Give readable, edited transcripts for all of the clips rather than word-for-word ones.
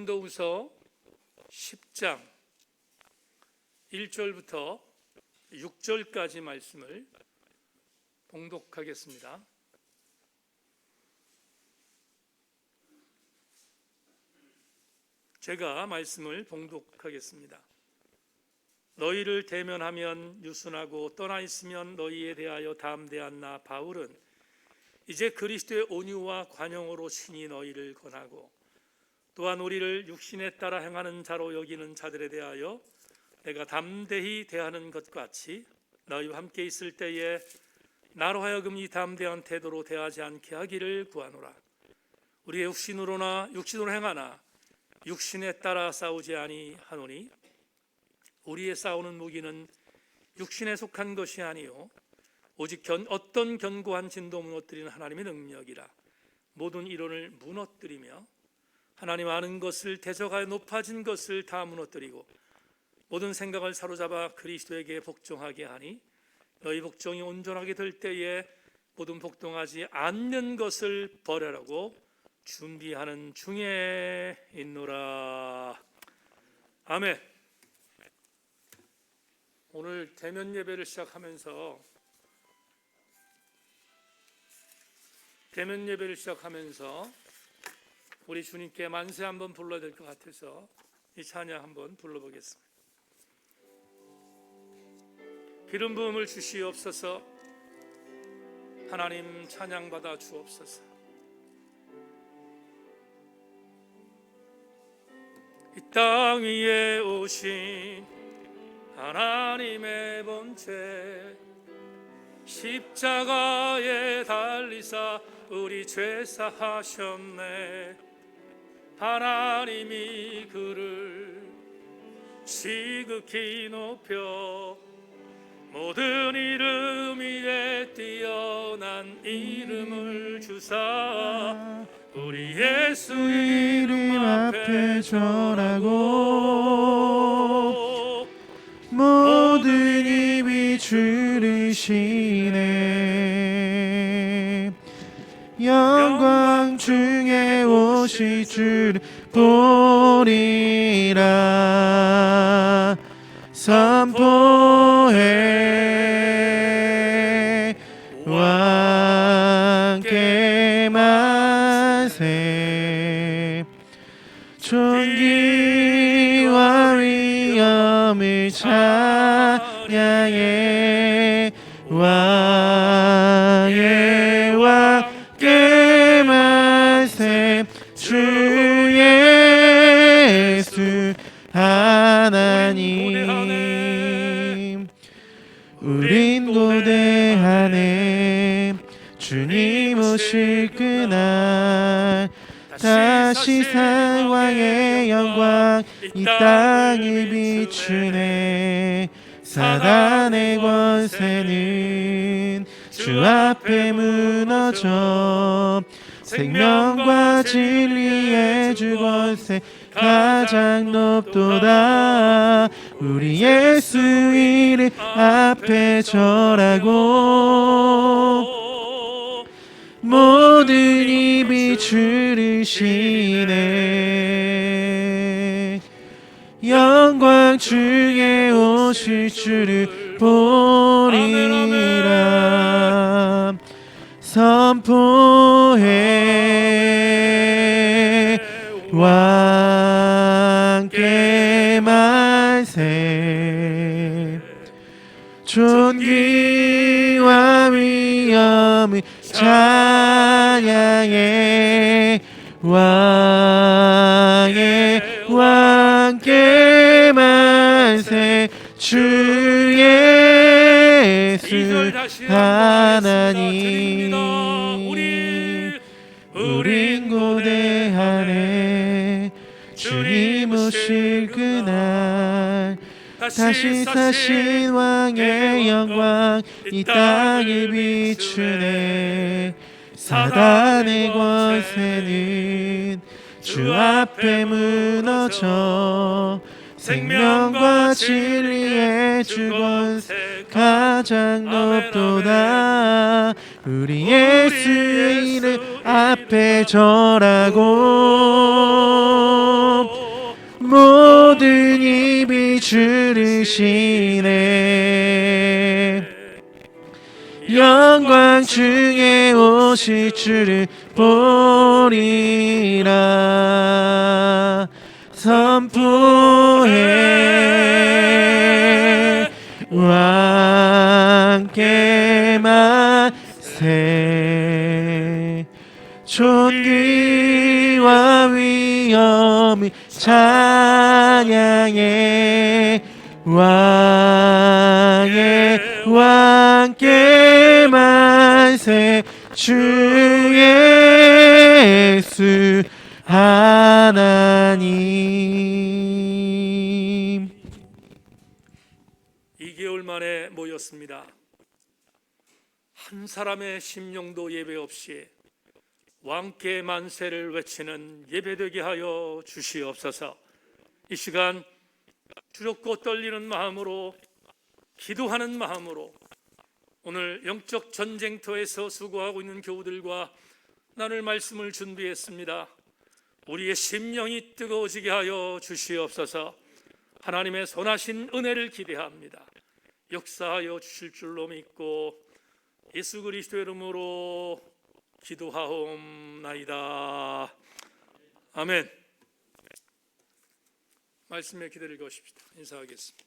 고린도후서 10장 1절부터 6절까지 말씀을 봉독하겠습니다. 제가 말씀을 봉독하겠습니다. 너희를 대면하면 유순하고 떠나 있으면 너희에 대하여 담대한 나 바울은 이제 그리스도의 온유와 관용으로 친히 너희를 권하고 또한 우리를 육신에 따라 행하는 자로 여기는 자들에 대하여 내가 담대히 대하는 것 같이 너희와 함께 있을 때에 나로 하여금 이 담대한 태도로 대하지 않게 하기를 구하노라. 우리의 육신으로나 육신으로 행하나 육신에 따라 싸우지 아니하노니 우리의 싸우는 무기는 육신에 속한 것이 아니요 오직 어떤 견고한 진도 무너뜨리는 하나님의 능력이라. 모든 이론을 무너뜨리며 하나님 아는 것을 대적하여 높아진 것을 다 무너뜨리고 모든 생각을 사로잡아 그리스도에게 복종하게 하니 너희 복종이 온전하게 될 때에 모든 복종하지 않는 것을 버려라고 준비하는 중에 있노라. 아멘. 오늘 대면 예배를 시작하면서 우리 주님께 만세 한번 불러야 될 것 같아서 이 찬양 한번 불러보겠습니다. 기름 부음을 주시옵소서. 하나님 찬양 받아 주옵소서. 이 땅 위에 오신 하나님의 본체 십자가에 달리사 우리 죄 사하셨네. 하나님이 그를 지극히 높여 모든 이름 위에 뛰어난 이름을 주사 우리 예수 이름 앞에 절하고 모든 입이 주를 시네. 영광 중에 오실 줄 보리라. 선포해 왕께 만세. 존귀와 위엄을 찬양해 왕의 왕께 만세. 주 예수 하나님 우린 고대하네. 주님 오실 그날 다시 상왕의 영광 이 땅을 비추네. 사단의 권세는 주 앞에 무너져 생명과 진리의 주 권세 가장 높도다. 우리 예수 이름 앞에 절하고 모든 입이 주를 시네. 영광 중에 오실 주를 보리라. 선포해 왕께 만세. 존귀와 위엄을 찬양해 왕의 왕께 만세. 주 예수 하나님 우린 고대하네. 주님 오실 그날 다시 사신 왕의 영광 이 땅을 비추네. 사단의 권세는 주 앞에 무너져 생명과 진리의 주 권세 가장 높도다. 우리 예수의 이름 앞에 절하고 주르시네. 영광 중에 오실 줄을 보리라. 선포해 왕께 만세. 존귀와 위엄이 찬양해 왕께 만세. 주 예수 하나님. 2개월 만에 모였습니다. 한 사람의 심령도 예배 없이 왕께 만세를 외치는 예배되게 하여 주시옵소서. 이 시간 두렵고 떨리는 마음으로, 기도하는 마음으로 오늘 영적 전쟁터에서 수고하고 있는 교우들과 나눌 말씀을 준비했습니다. 우리의 심령이 뜨거워지게 하여 주시옵소서. 하나님의 선하신 은혜를 기대합니다. 역사하여 주실 줄로 믿고 예수 그리스도의 이름으로 기도하옵나이다. 아멘. 말씀에 기대를 거십시다. 인사하겠습니다.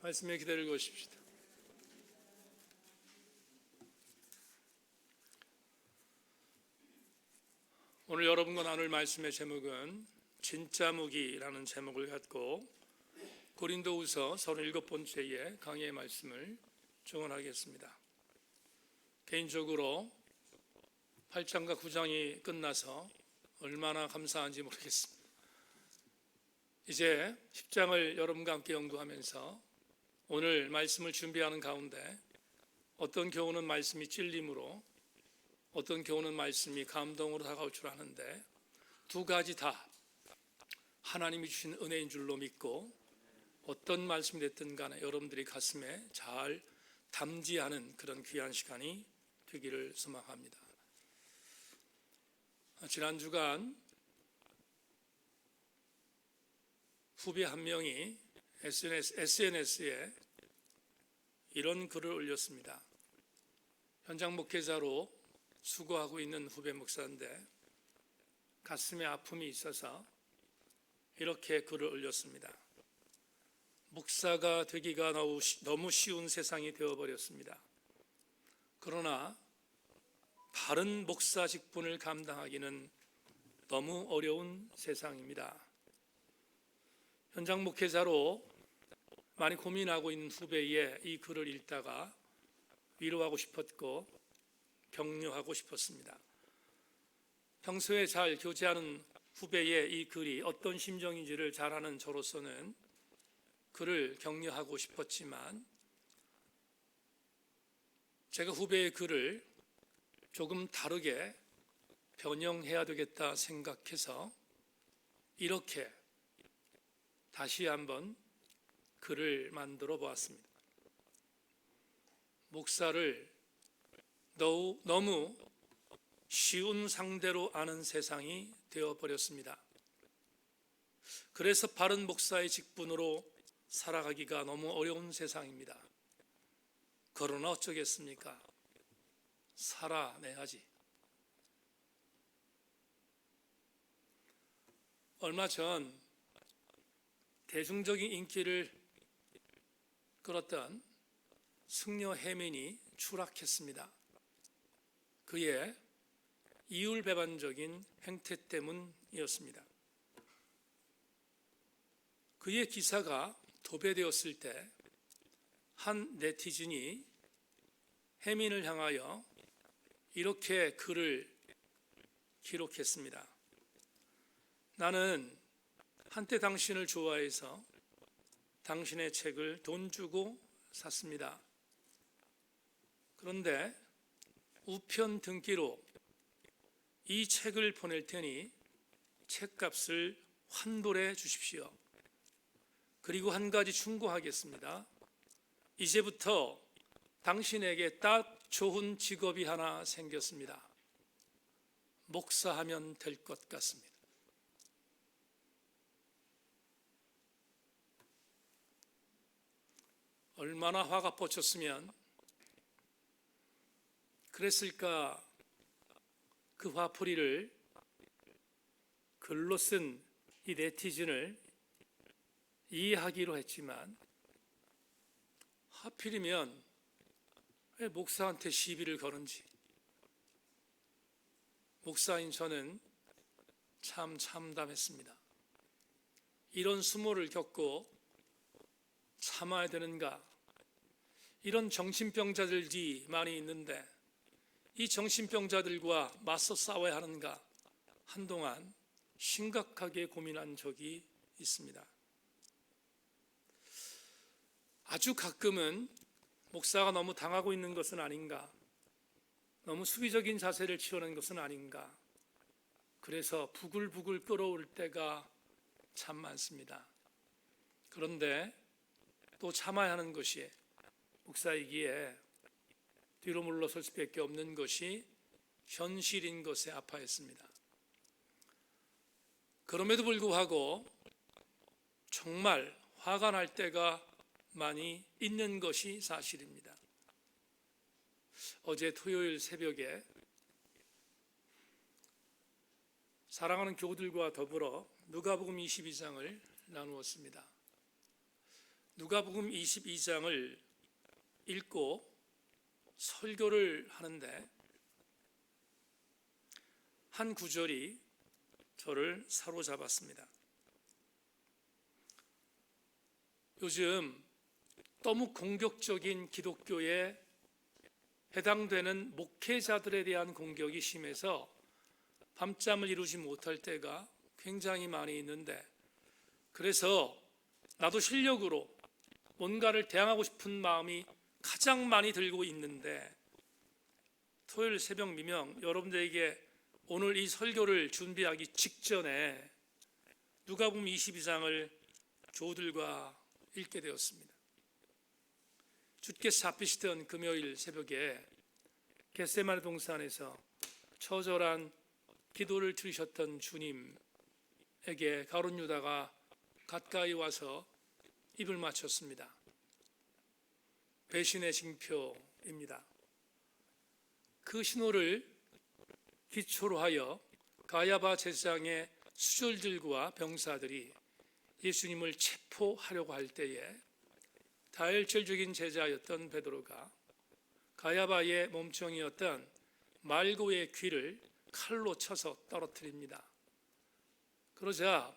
말씀에 기대를 거십시다. 오늘 여러분과 나눌 말씀의 제목은 진짜 무기라는 제목을 갖고 고린도후서 37번째의 강의의 말씀을 증언하겠습니다. 개인적으로 8장과 9장이 끝나서 얼마나 감사한지 모르겠습니다. 이제 10장을 여러분과 함께 연구하면서 오늘 말씀을 준비하는 가운데 어떤 교우는 말씀이 찔림으로, 어떤 교우는 말씀이 감동으로 다가올 줄 아는데 두 가지 다 하나님이 주신 은혜인 줄로 믿고 어떤 말씀이 됐든 간에 여러분들이 가슴에 잘 담지하는 그런 귀한 시간이 되기를 소망합니다. 지난 주간 후배 한 명이 SNS에 이런 글을 올렸습니다. 현장 목회자로 수고하고 있는 후배 목사인데 가슴에 아픔이 있어서 이렇게 글을 올렸습니다. 목사가 되기가 너무 쉬운 세상이 되어버렸습니다. 그러나 바른 목사 직분을 감당하기는 너무 어려운 세상입니다. 현장 목회자로 많이 고민하고 있는 후배의 이 글을 읽다가 위로하고 싶었고 격려하고 싶었습니다. 평소에 잘 교제하는 후배의 이 글이 어떤 심정인지를 잘 아는 저로서는 그를 격려하고 싶었지만 제가 후배의 글을 조금 다르게 변형해야 되겠다 생각해서 이렇게 다시 한번 글을 만들어 보았습니다. 목사를 너무 쉬운 상대로 아는 세상이 되어버렸습니다. 그래서 바른 목사의 직분으로 살아가기가 너무 어려운 세상입니다. 그러나 어쩌겠습니까? 살아내야지. 얼마 전 대중적인 인기를 끌었던 승려 해민이 추락했습니다. 그의 이율배반적인 행태 때문이었습니다. 그의 기사가 도배되었을 때 한 네티즌이 해민을 향하여 이렇게 글을 기록했습니다. 나는 한때 당신을 좋아해서 당신의 책을 돈 주고 샀습니다. 그런데 우편 등기로 이 책을 보낼 테니 책값을 환불해 주십시오. 그리고 한 가지 충고하겠습니다. 이제부터 당신에게 딱 좋은 직업이 하나 생겼습니다. 목사하면 될 것 같습니다. 얼마나 화가 뻗쳤으면 그랬을까. 그 화풀이를 글로 쓴 이 네티즌을 이해하기로 했지만 하필이면 왜 목사한테 시비를 거는지. 목사인 저는 참 참담했습니다. 이런 수모를 겪고 참아야 되는가? 이런 정신병자들이 많이 있는데 이 정신병자들과 맞서 싸워야 하는가? 한동안 심각하게 고민한 적이 있습니다. 아주 가끔은 목사가 너무 당하고 있는 것은 아닌가? 너무 수비적인 자세를 취하는 것은 아닌가? 그래서 부글부글 끓어올 때가 참 많습니다. 그런데 또 참아야 하는 것이 목사이기에 뒤로 물러설 수밖에 없는 것이 현실인 것에 아파했습니다. 그럼에도 불구하고 정말 화가 날 때가 많이 있는 것이 사실입니다. 어제 토요일 새벽에 사랑하는 교우들과 더불어 누가복음 22장을 나누었습니다. 누가복음 22장을 읽고 설교를 하는데 한 구절이 저를 사로잡았습니다. 요즘 너무 공격적인 기독교에 해당되는 목회자들에 대한 공격이 심해서 밤잠을 이루지 못할 때가 굉장히 많이 있는데, 그래서 나도 실력으로 뭔가를 대항하고 싶은 마음이 가장 많이 들고 있는데, 토요일 새벽 미명 여러분들에게 오늘 이 설교를 준비하기 직전에 누가복음 22장을 교우들과 읽게 되었습니다. 주께서 잡히시던 금요일 새벽에 겟세마네 동산에서 처절한 기도를 들으셨던 주님에게 가룟 유다가 가까이 와서 입을 맞췄습니다. 배신의 징표입니다. 그 신호를 기초로 하여 가야바 제사장의 수졸들과 병사들이 예수님을 체포하려고 할 때에 다혈질적인 제자였던 베드로가 가야바의 몸종이었던 말고의 귀를 칼로 쳐서 떨어뜨립니다. 그러자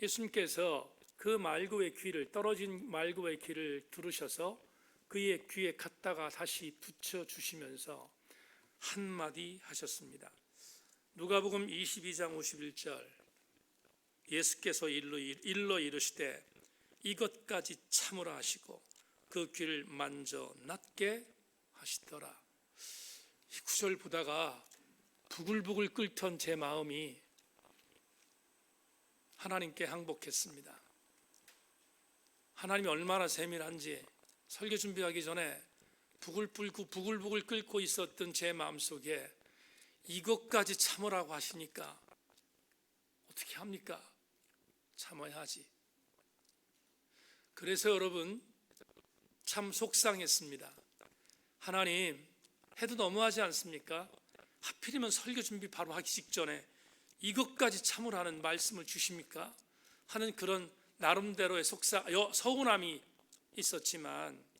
예수님께서 그 말고의 귀를, 떨어진 말고의 귀를 들으셔서 그의 귀에 갖다가 다시 붙여주시면서 한마디 하셨습니다. 누가복음 22장 51절, 예수께서 일러 이르시되 이것까지 참으라 하시고 그 귀를 만져 낫게 하시더라. 이 구절 보다가 부글부글 끓던 제 마음이 하나님께 항복했습니다. 하나님이 얼마나 세밀한지 설교 준비하기 전에 부글부글 끓고 있었던 제 마음속에 이것까지 참으라고 하시니까 어떻게 합니까? 참아야 하지. 그래서 여러분 참 속상했습니다. 하나님, 해도 너무하지 않습니까? 하필이면 설교 준비 바로 하기 직전에 이것까지 참으라는 말씀을 주십니까? 하는 그런 나름대로의 서운함이 있었지만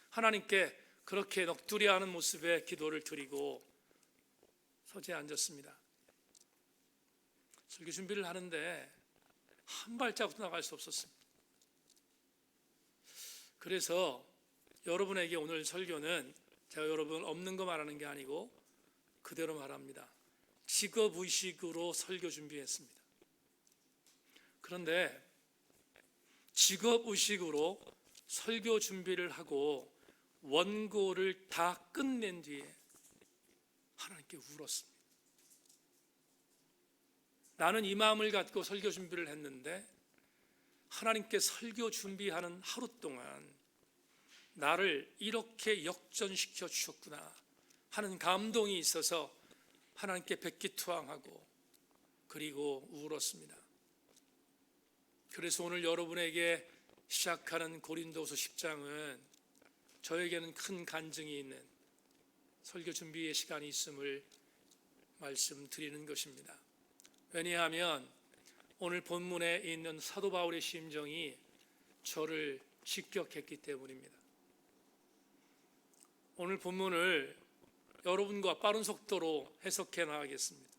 하나님께 그렇게 넋두리하는 모습의 기도를 드리고 서재에 앉았습니다. 설교 준비를 하는데 한 발자국도 나갈 수 없었습니다. 그래서 여러분에게 오늘 설교는 제가 여러분 없는 거 말하는 게 아니고 그대로 말합니다. 직업의식으로 설교 준비했습니다. 그런데 직업의식으로 설교 준비를 하고 원고를 다 끝낸 뒤에 하나님께 울었습니다. 나는 이 마음을 갖고 설교 준비를 했는데 하나님께 설교 준비하는 하루 동안 나를 이렇게 역전시켜 주셨구나 하는 감동이 있어서 하나님께 백기투항하고 그리고 울었습니다. 그래서 오늘 여러분에게 시작하는 고린도후서 10장은 저에게는 큰 간증이 있는 설교 준비의 시간이 있음을 말씀드리는 것입니다. 왜냐하면 오늘 본문에 있는 사도 바울의 심정이 저를 직격했기 때문입니다. 오늘 본문을 여러분과 빠른 속도로 해석해 나가겠습니다.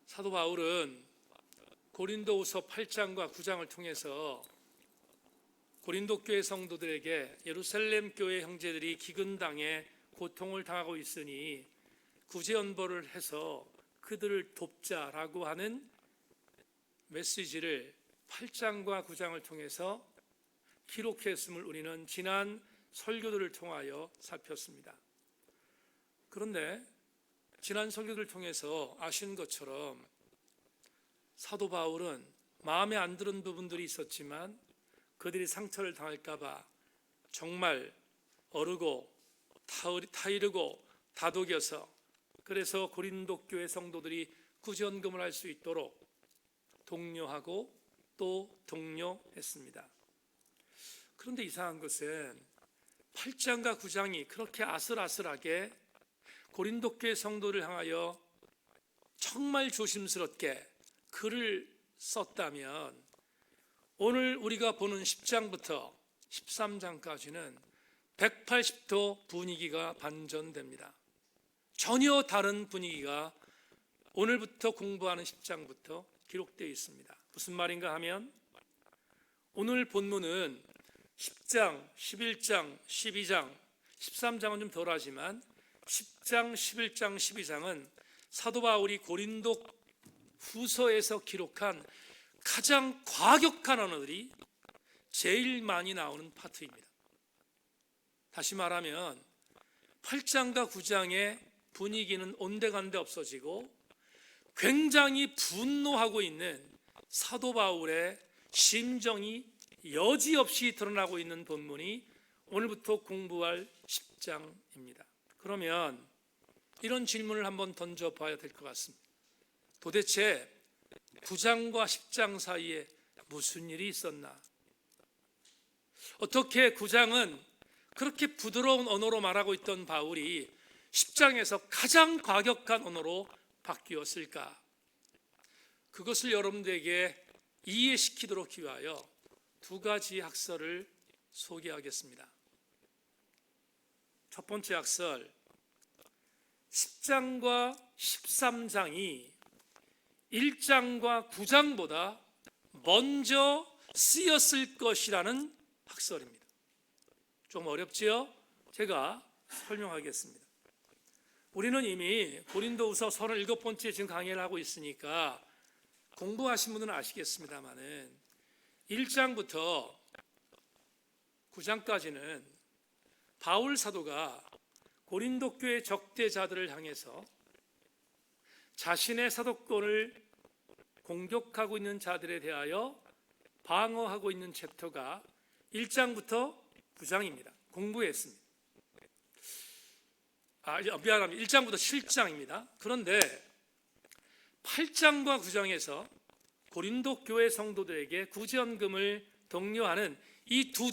사도 바울은 고린도후서 8장과 9장을 통해서 고린도 교회 성도들에게 예루살렘 교회 형제들이 기근당해 고통을 당하고 있으니 구제연보를 해서 그들을 돕자라고 하는 메시지를 8장과 9장을 통해서 기록했음을 우리는 지난 설교들을 통하여 살폈습니다. 그런데 지난 설교들을 통해서 아시는 것처럼 사도 바울은 마음에 안 드는 부분들이 있었지만 그들이 상처를 당할까 봐 정말 어르고 타이르고 다독여서 그래서 고린도 교회 성도들이 구제연금을 할 수 있도록 독려하고 또 독려했습니다. 그런데 이상한 것은 8장과 9장이 그렇게 아슬아슬하게 고린도 교회 성도를 향하여 정말 조심스럽게 글을 썼다면 오늘 우리가 보는 10장부터 13장까지는 180도 분위기가 반전됩니다. 전혀 다른 분위기가 오늘부터 공부하는 10장부터 기록되어 있습니다. 무슨 말인가 하면 오늘 본문은 10장, 11장, 12장, 13장은 좀 덜하지만 10장, 11장, 12장은 사도 바울이 고린도 후서에서 기록한 가장 과격한 언어들이 제일 많이 나오는 파트입니다. 다시 말하면 8장과 9장의 분위기는 온데간데 없어지고 굉장히 분노하고 있는 사도 바울의 심정이 여지없이 드러나고 있는 본문이 오늘부터 공부할 10장입니다. 그러면 이런 질문을 한번 던져봐야 될 것 같습니다. 도대체 9장과 10장 사이에 무슨 일이 있었나? 어떻게 9장은 그렇게 부드러운 언어로 말하고 있던 바울이 10장에서 가장 과격한 언어로 바뀌었을까? 그것을 여러분들에게 이해시키도록 위하여 두 가지 학설을 소개하겠습니다. 첫 번째 학설, 10장과 13장이 1장과 9장보다 먼저 쓰였을 것이라는 학설입니다. 좀 어렵지요? 제가 설명하겠습니다. 우리는 이미 고린도후서 37번째 지금 강의를 하고 있으니까 공부하신 분들은 아시겠습니다마는 1장부터 9장까지는 바울 사도가 고린도 교회 적대자들을 향해서 자신의 사도권을 공격하고 있는 자들에 대하여 방어하고 있는 챕터가 1장부터 9장입니다. 공부했습니다. 미안합니다. 1장부터 7장입니다. 그런데 8장과 9장에서 고린도 교회 성도들에게 구제연금을 독려하는 이 두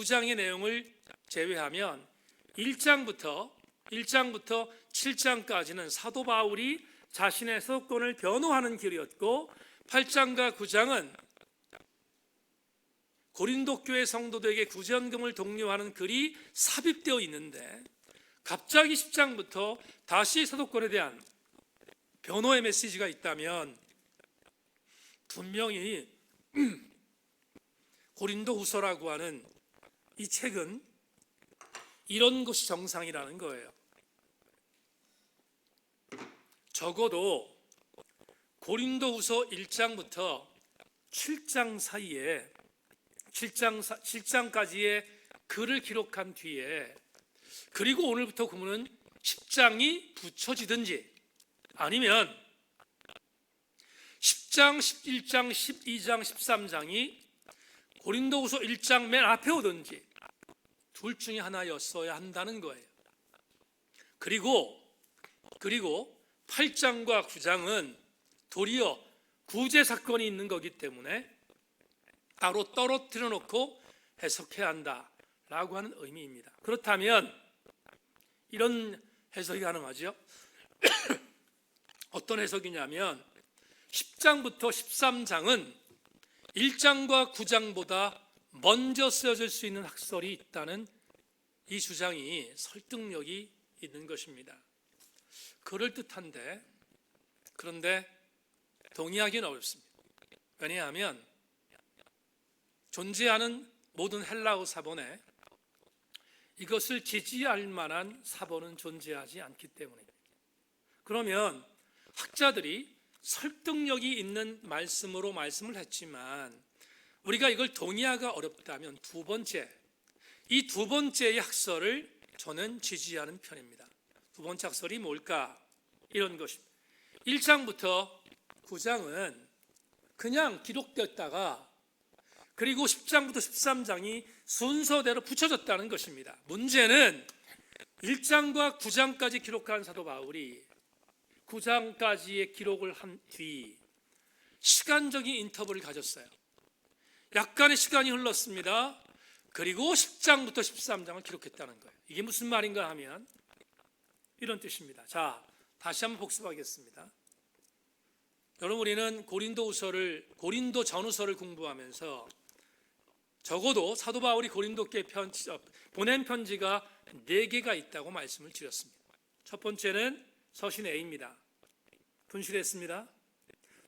장의 내용을 제외하면 1장부터 7장까지는 사도 바울이 자신의 사도권을 변호하는 길이었고 8장과 9장은 고린도 교회 성도들에게 구제연금을 독려하는 글이 삽입되어 있는데 갑자기 10장부터 다시 사도권에 대한 변호의 메시지가 있다면 분명히 고린도후서라고 하는 이 책은 이런 것이 정상이라는 거예요. 적어도 고린도후서 1장부터 7장 사이에 7장까지의 글을 기록한 뒤에 그리고 오늘부터 그러면 10장이 붙여지든지 아니면 10장, 11장, 12장, 13장이 고린도후서 1장 맨 앞에 오든지 둘 중에 하나였어야 한다는 거예요. 그리고 8장과 9장은 도리어 구제 사건이 있는 거기 때문에 따로 떨어뜨려 놓고 해석해야 한다라고 하는 의미입니다. 그렇다면 이런 해석이 가능하죠. 어떤 해석이냐면 10장부터 13장은 1장과 9장보다 먼저 쓰여질 수 있는 학설이 있다는 이 주장이 설득력이 있는 것입니다. 그럴듯한데, 그런데 동의하기는 어렵습니다. 왜냐하면 존재하는 모든 헬라어 사본에 이것을 지지할 만한 사본은 존재하지 않기 때문입니다. 그러면 학자들이 설득력이 있는 말씀으로 말씀을 했지만 우리가 이걸 동의하기가 어렵다면 이 두 번째의 학설을 저는 지지하는 편입니다. 두 번째 학설이 뭘까? 이런 것입니다. 1장부터 9장은 그냥 기록되었다가 그리고 10장부터 13장이 순서대로 붙여졌다는 것입니다. 문제는 1장과 9장까지 기록한 사도 바울이 9장까지의 기록을 한 뒤 시간적인 인터벌을 가졌어요. 약간의 시간이 흘렀습니다. 그리고 10장부터 13장을 기록했다는 거예요. 이게 무슨 말인가 하면 이런 뜻입니다. 자, 다시 한번 복습하겠습니다. 여러분, 우리는 고린도 전후서를 공부하면서 적어도 사도 바울이 고린도께 보낸 편지가 4개가 있다고 말씀을 드렸습니다. 첫 번째는 서신 A입니다. 분실했습니다.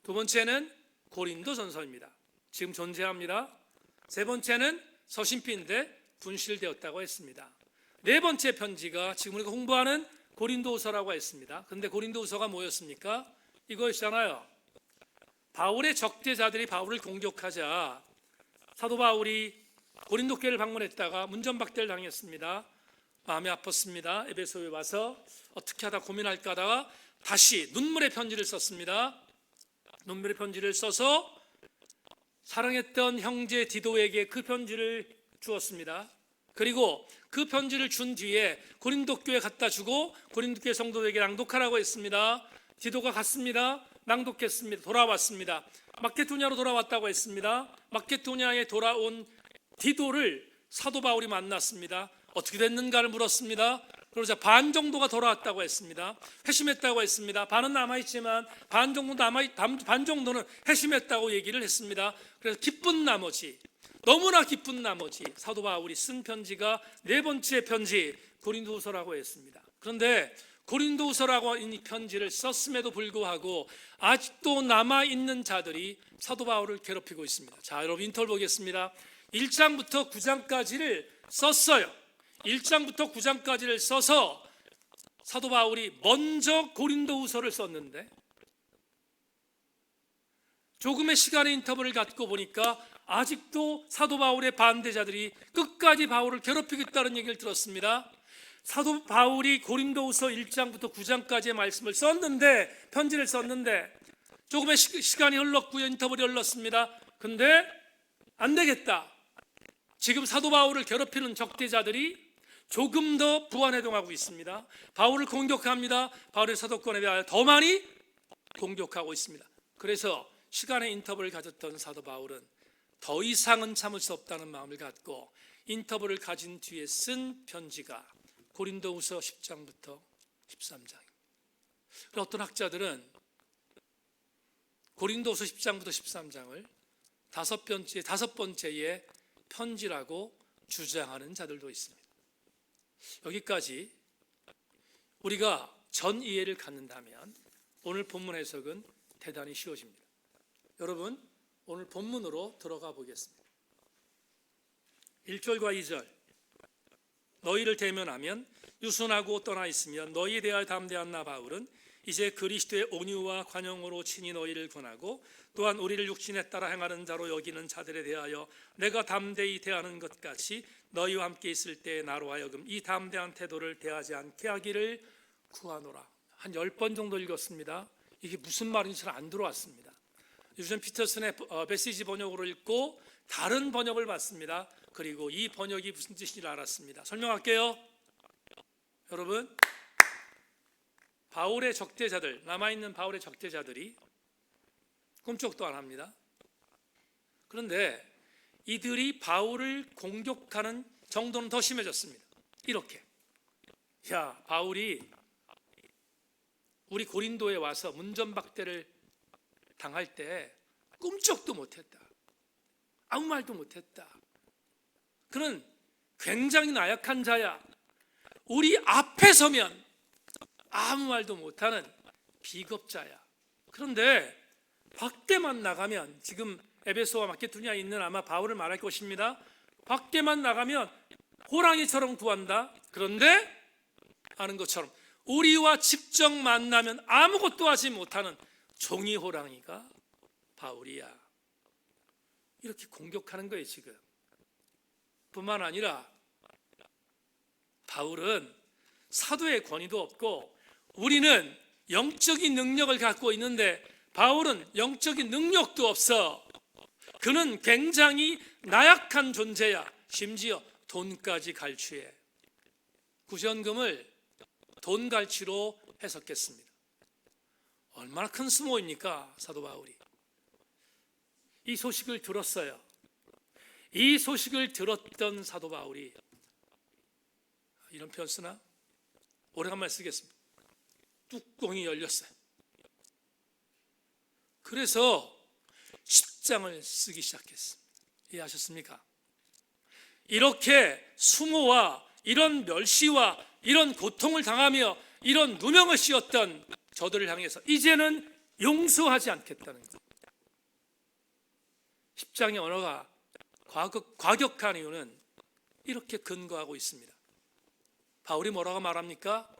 두 번째는 고린도 전서입니다. 지금 존재합니다. 세 번째는 서신 B인데 분실되었다고 했습니다. 네 번째 편지가 지금 우리가 공부하는 고린도후서라고 했습니다. 그런데 고린도후서가 뭐였습니까? 이것이잖아요. 바울의 적대자들이 바울을 공격하자 사도 바울이 고린도 교회를 방문했다가 문전박대를 당했습니다. 마음이 아팠습니다. 에베소에 와서 어떻게 하다 고민할까 하다가 다시 눈물의 편지를 썼습니다. 눈물의 편지를 써서 사랑했던 형제 디도에게 그 편지를 주었습니다. 그리고 그 편지를 준 뒤에 고린도 교회에 갖다 주고 고린도 교회 성도에게 낭독하라고 했습니다. 디도가 갔습니다. 낭독했습니다. 돌아왔습니다. 마케도냐로 돌아왔다고 했습니다. 마케도냐에 돌아온 디도를 사도 바울이 만났습니다. 어떻게 됐는가를 물었습니다. 그러자 반 정도가 돌아왔다고 했습니다. 회심했다고 했습니다. 반은 남아있지만 반 정도는 회심했다고 얘기를 했습니다. 그래서 너무나 기쁜 나머지 사도 바울이 쓴 편지가 네 번째 편지 고린도후서라고 했습니다. 그런데 고린도후서라고 이 편지를 썼음에도 불구하고 아직도 남아있는 자들이 사도 바울을 괴롭히고 있습니다. 자, 여러분 인터뷰 보겠습니다. 1장부터 9장까지를 썼어요. 1장부터 9장까지를 써서 사도 바울이 먼저 고린도후서를 썼는데 조금의 시간의 인터벌을 갖고 보니까 아직도 사도 바울의 반대자들이 끝까지 바울을 괴롭히고 있다는 얘기를 들었습니다. 사도 바울이 고린도후서 1장부터 9장까지의 말씀을 썼는데, 편지를 썼는데 조금의 시간이 흘렀고요. 인터벌이 흘렀습니다. 근데 안 되겠다. 지금 사도 바울을 괴롭히는 적대자들이 조금 더 부안해동하고 있습니다. 바울을 공격합니다. 바울의 사도권에 대하여 더 많이 공격하고 있습니다. 그래서 시간의 인터벌을 가졌던 사도 바울은 더 이상은 참을 수 없다는 마음을 갖고 인터벌을 가진 뒤에 쓴 편지가 고린도후서 10장부터 13장입니다. 어떤 학자들은 고린도후서 10장부터 13장을 다섯 번째의 편지라고 주장하는 자들도 있습니다. 여기까지 우리가 전 이해를 갖는다면 오늘 본문 해석은 대단히 쉬워집니다. 여러분, 오늘 본문으로 들어가 보겠습니다. 1절과 2절. 너희를 대면하면 유순하고 떠나 있으면 너희에 대하여 담대한 나 바울은 이제 그리스도의 온유와 관용으로 친히 너희를 권하고 또한 우리를 육신에 따라 행하는 자로 여기는 자들에 대하여 내가 담대히 대하는 것 같이 너희와 함께 있을 때 나로 하여금 이 담대한 태도를 대하지 않게 하기를 구하노라. 한 10번 정도 읽었습니다. 이게 무슨 말인지 잘 안 들어왔습니다. 유전 피터슨의 메시지 번역으로 읽고 다른 번역을 봤습니다. 그리고 이 번역이 무슨 뜻인지 알았습니다. 설명할게요. 여러분, 바울의 적대자들, 남아있는 바울의 적대자들이 꿈쩍도 안 합니다. 그런데 이들이 바울을 공격하는 정도는 더 심해졌습니다. 이렇게, 야, 바울이 우리 고린도에 와서 문전박대를 당할 때 꿈쩍도 못했다, 아무 말도 못했다, 그는 굉장히 나약한 자야, 우리 앞에 서면 아무 말도 못하는 비겁자야. 그런데 밖에만 나가면, 지금 에베소와 마케도니아에 있는 아마 바울을 말할 것입니다. 밖에만 나가면 호랑이처럼 구한다. 그런데 아는 것처럼 우리와 직접 만나면 아무것도 하지 못하는 종이 호랑이가 바울이야. 이렇게 공격하는 거예요 지금. 뿐만 아니라 바울은 사도의 권위도 없고, 우리는 영적인 능력을 갖고 있는데 바울은 영적인 능력도 없어. 그는 굉장히 나약한 존재야. 심지어 돈까지 갈취해. 구전금을 돈 갈취로 해석했습니다. 얼마나 큰 수모입니까 사도 바울이. 이 소식을 들었어요. 이 소식을 들었던 사도 바울이, 이런 표현 쓰나? 오래간만에 쓰겠습니다. 뚜껑이 열렸어요. 그래서 10장을 쓰기 시작했습니다. 이해하셨습니까? 이렇게 수모와 이런 멸시와 이런 고통을 당하며 이런 누명을 씌웠던 저들을 향해서 이제는 용서하지 않겠다는 거예요. 10장의 언어가 과격한 이유는 이렇게 근거하고 있습니다. 바울이 뭐라고 말합니까?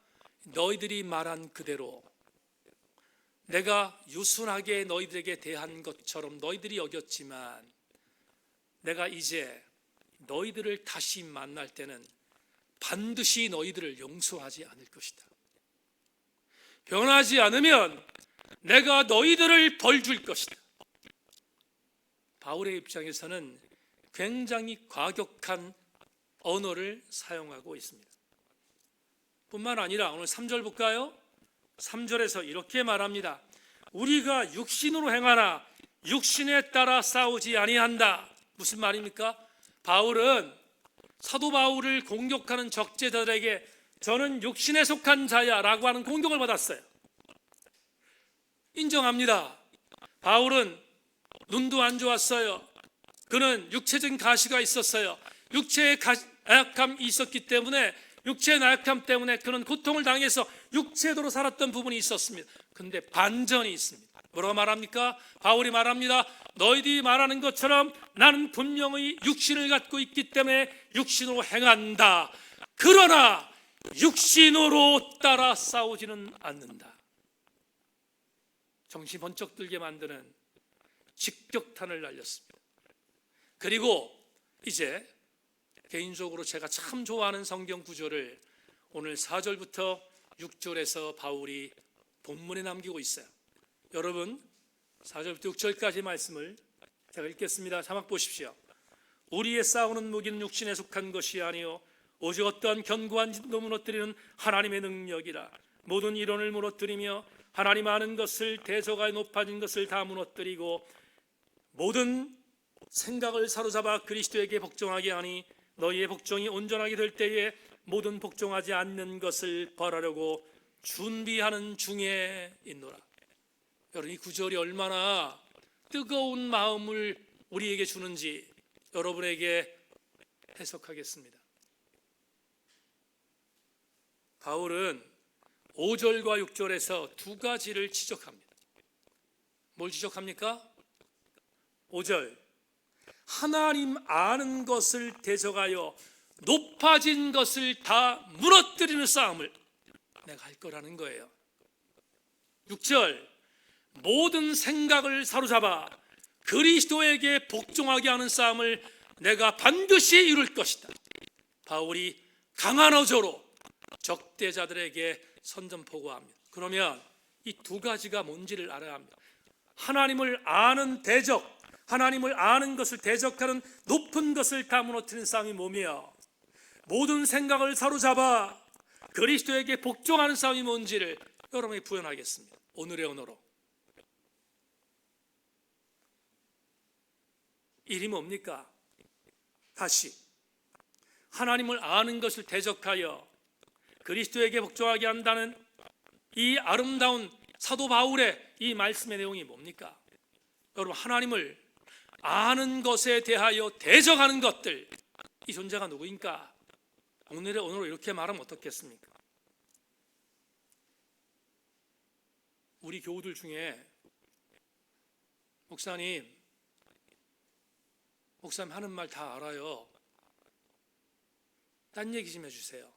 너희들이 말한 그대로 내가 유순하게 너희들에게 대한 것처럼 너희들이 여겼지만, 내가 이제 너희들을 다시 만날 때는 반드시 너희들을 용서하지 않을 것이다. 변하지 않으면 내가 너희들을 벌 줄 것이다. 바울의 입장에서는 굉장히 과격한 언어를 사용하고 있습니다. 뿐만 아니라 오늘 3절 볼까요? 3절에서 이렇게 말합니다. 우리가 육신으로 행하나 육신에 따라 싸우지 아니한다. 무슨 말입니까? 바울은, 사도 바울을 공격하는 적재자들에게 저는 육신에 속한 자야 라고 하는 공격을 받았어요. 인정합니다. 바울은 눈도 안 좋았어요. 그는 육체적인 가시가 있었어요. 육체의 나약함이 있었기 때문에, 육체의 나약함 때문에 그는 고통을 당해서 육체도로 살았던 부분이 있었습니다. 그런데 반전이 있습니다. 뭐라고 말합니까? 바울이 말합니다. 너희들이 말하는 것처럼 나는 분명히 육신을 갖고 있기 때문에 육신으로 행한다. 그러나 육신으로 따라 싸우지는 않는다. 정신 번쩍 들게 만드는 직격탄을 날렸습니다. 그리고 이제 개인적으로 제가 참 좋아하는 성경 구절을 오늘 4절부터 6절에서 바울이 본문에 남기고 있어요. 여러분 4절부터 6절까지 말씀을 제가 읽겠습니다. 자막 보십시오. 우리의 싸우는 무기는 육신에 속한 것이 아니요 오직 어떠한 견고한 집도 무너뜨리는 하나님의 능력이라. 모든 이론을 무너뜨리며 하나님 아는 것을, 대적하여 높아진 것을 다 무너뜨리고 모든 생각을 사로잡아 그리스도에게 복종하게 하니 너희의 복종이 온전하게 될 때에 모든 복종하지 않는 것을 벌하려고 준비하는 중에 있노라. 여러분, 이 구절이 얼마나 뜨거운 마음을 우리에게 주는지 여러분에게 해석하겠습니다. 바울은 5절과 6절에서 두 가지를 지적합니다. 뭘 지적합니까? 5절, 하나님 아는 것을 대적하여 높아진 것을 다 무너뜨리는 싸움을 내가 할 거라는 거예요. 6절, 모든 생각을 사로잡아 그리스도에게 복종하게 하는 싸움을 내가 반드시 이룰 것이다. 바울이 강한 어조로 적대자들에게 선전포고합니다. 그러면 이 두 가지가 뭔지를 알아야 합니다. 하나님을 아는 대적, 하나님을 아는 것을 대적하는 높은 것을 다 무너뜨리는 싸움이 뭐며, 모든 생각을 사로잡아 그리스도에게 복종하는 싸움이 뭔지를 여러분에게 부연하겠습니다. 오늘의 언어로. 일이 뭡니까? 다시 하나님을 아는 것을 대적하여 그리스도에게 복종하게 한다는 이 아름다운 사도 바울의 이 말씀의 내용이 뭡니까? 여러분, 하나님을 아는 것에 대하여 대적하는 것들, 이 존재가 누구인가? 오늘로 이렇게 말하면 어떻겠습니까? 우리 교우들 중에 목사님 하는 말 다 알아요. 딴 얘기 좀 해주세요.